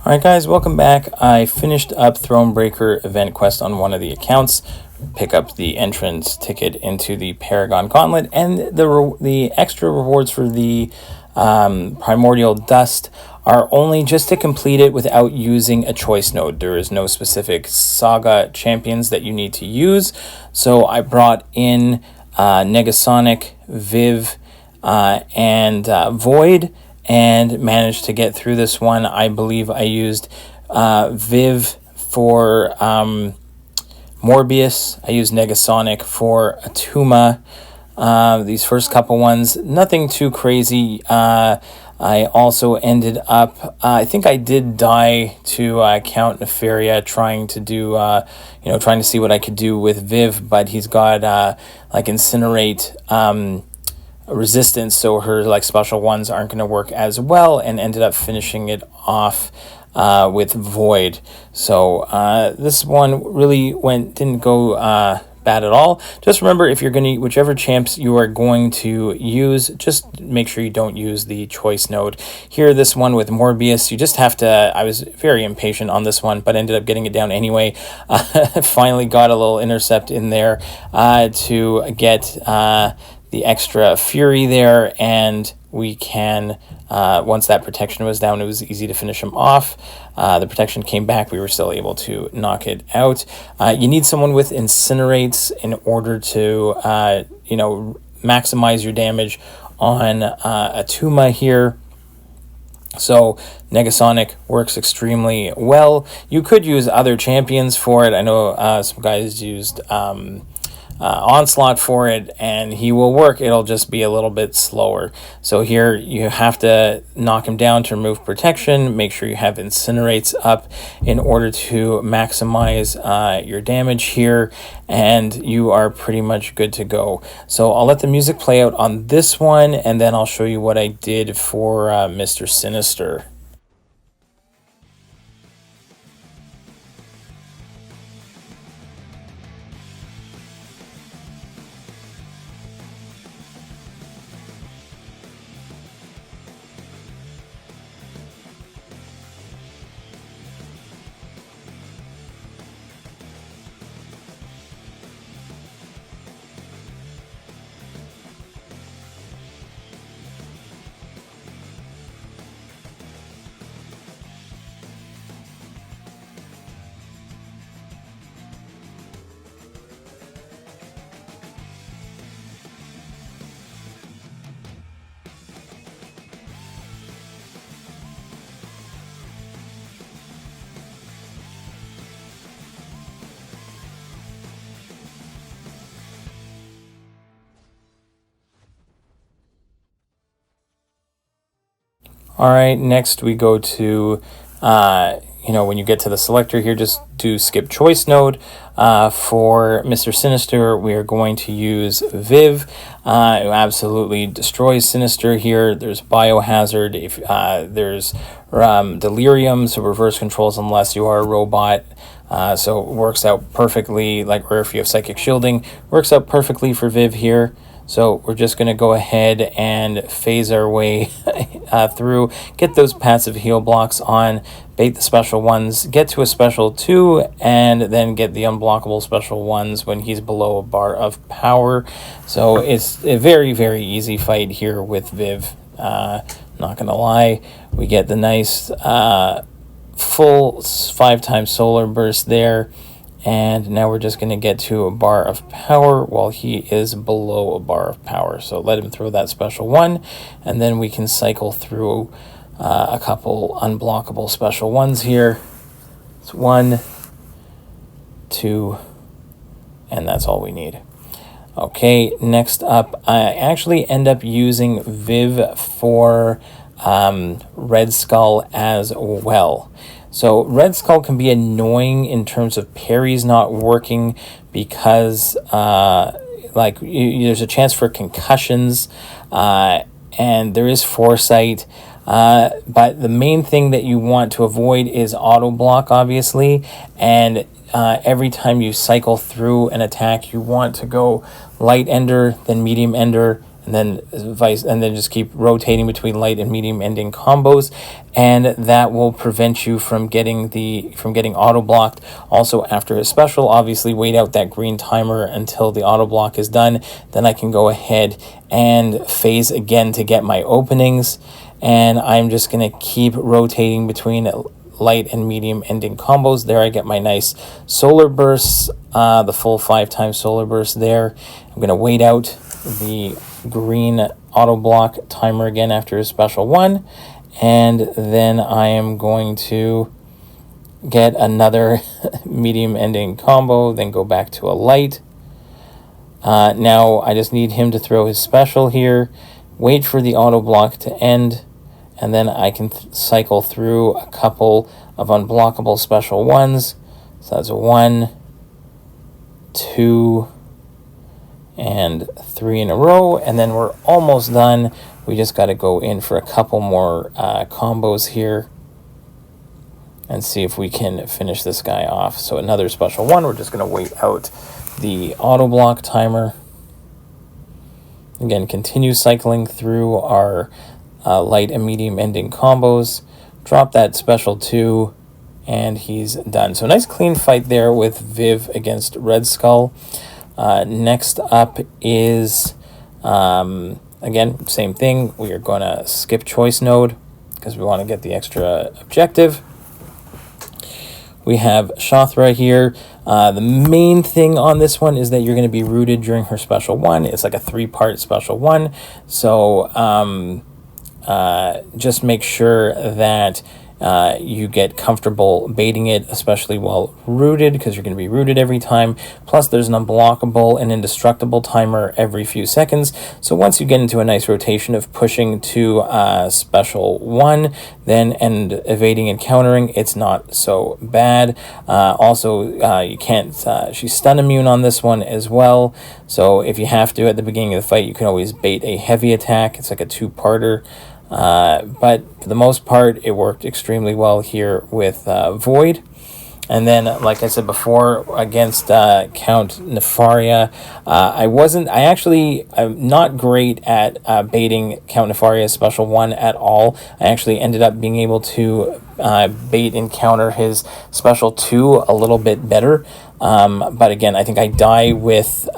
Alright guys, welcome back. I finished up Thronebreaker event quest on one of the accounts. Pick up the entrance ticket into the Paragon Gauntlet, and the extra rewards for the Primordial Dust are only just to complete it without using a choice node. There is no specific saga champions that you need to use. So I brought in Negasonic, Viv, and Void, and managed to get through this one. I believe I used Viv for Morbius. I used Negasonic for Attuma. These first couple ones, nothing too crazy. I also ended up, I think I did die to Count Nefaria, trying to do, trying to see what I could do with Viv, but he's got like Incinerate resistance, so her like special ones aren't going to work as well, and ended up finishing it off with Void. So this one really didn't go bad at all. Just remember, if you're going to, whichever champs you are going to use, just make sure you don't use the choice node. Here, this one with Morbius, you just have to, I was very impatient on this one, but ended up getting it down anyway. Finally got a little intercept in there to get the extra fury there, and we can, once that protection was down, it was easy to finish him off. The protection came back, we were still able to knock it out. You need someone with Incinerates in order to, maximize your damage on Attuma here. So Negasonic works extremely well. You could use other champions for it. I know some guys used Onslaught for it, and he will work. It'll just be a little bit slower. So here you have to knock him down to remove protection. Make sure you have Incinerates up in order to maximize your damage here, and you are pretty much good to go. So I'll let the music play out on this one, and then I'll show you what I did for Mr. Sinister. All right, next we go to, when you get to the selector here, just do skip choice node. For Mr. Sinister, we are going to use Viv. It absolutely destroys Sinister here. There's Biohazard. If there's Delirium, so reverse controls unless you are a robot. So it works out perfectly, or if you have Psychic Shielding, works out perfectly for Viv here. So we're just going to go ahead and phase our way through, get those passive heal blocks on, bait the special ones, get to a special 2, and then get the unblockable special ones when he's below a bar of power. So it's a very, very easy fight here with Viv. Not going to lie, we get the nice full 5-time solar burst there. And now we're just going to get to a bar of power while he is below a bar of power. So let him throw that special one, and then we can cycle through a couple unblockable special ones here. It's 1, 2, and that's all we need. Okay, next up, I actually end up using Viv for Red Skull as well. So Red Skull can be annoying in terms of parries not working because there's a chance for concussions and there is foresight. But the main thing that you want to avoid is auto block, obviously. And every time you cycle through an attack, you want to go light ender, then medium ender, and then just keep rotating between light and medium ending combos, and that will prevent you from getting auto blocked. Also, after his special, obviously wait out that green timer until the auto block is done. Then I can go ahead and phase again to get my openings, and I'm just going to keep rotating between light and medium ending combos. There I get my nice solar bursts, the full 5 times solar burst there. I'm going to wait out the green auto block timer again after a special one, and then I am going to get another medium ending combo, then go back to a light. Now I just need him to throw his special here, wait for the auto block to end, and then I can cycle through a couple of unblockable special ones. So that's 1, 2, and 3 in a row, and then we're almost done. We just got to go in for a couple more combos here and see if we can finish this guy off. So another special one. We're just going to wait out the auto block timer. Again, continue cycling through our light and medium ending combos. Drop that special 2, and he's done. So nice clean fight there with Viv against Red Skull. Next up is, again, same thing. We are going to skip choice node because we want to get the extra objective. We have Shothra here. The main thing on this one is that you're going to be rooted during her special 1. It's like a 3-part special 1. So just make sure that you get comfortable baiting it, especially while rooted, because you're going to be rooted every time. Plus, there's an unblockable and indestructible timer every few seconds. So once you get into a nice rotation of pushing to special 1, and evading and countering, it's not so bad. Also, you can't, she's stun immune on this one as well. So if you have to at the beginning of the fight, you can always bait a heavy attack. It's like a 2-parter. But for the most part, it worked extremely well here with Void. And then, like I said before, against Count Nefaria, I'm not great at baiting Count Nefaria's special 1 at all. I actually ended up being able to bait and counter his special 2 a little bit better. But again, I think I die with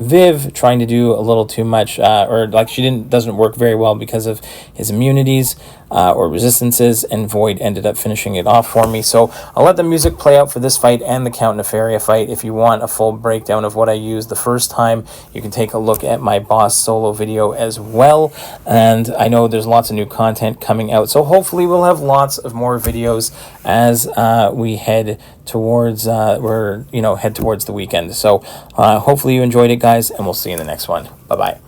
Viv trying to do a little too much, or like doesn't work very well because of his immunities or resistances, and Void ended up finishing it off for me. So I'll let the music play out for this fight and the Count Nefaria fight. If you want a full breakdown of what I used the first time, you can take a look at my boss solo video as well. And I know there's lots of new content coming out, so hopefully we'll have lots of more videos as we head towards head towards the weekend. So hopefully you enjoyed it, guys, and we'll see you in the next one. Bye bye.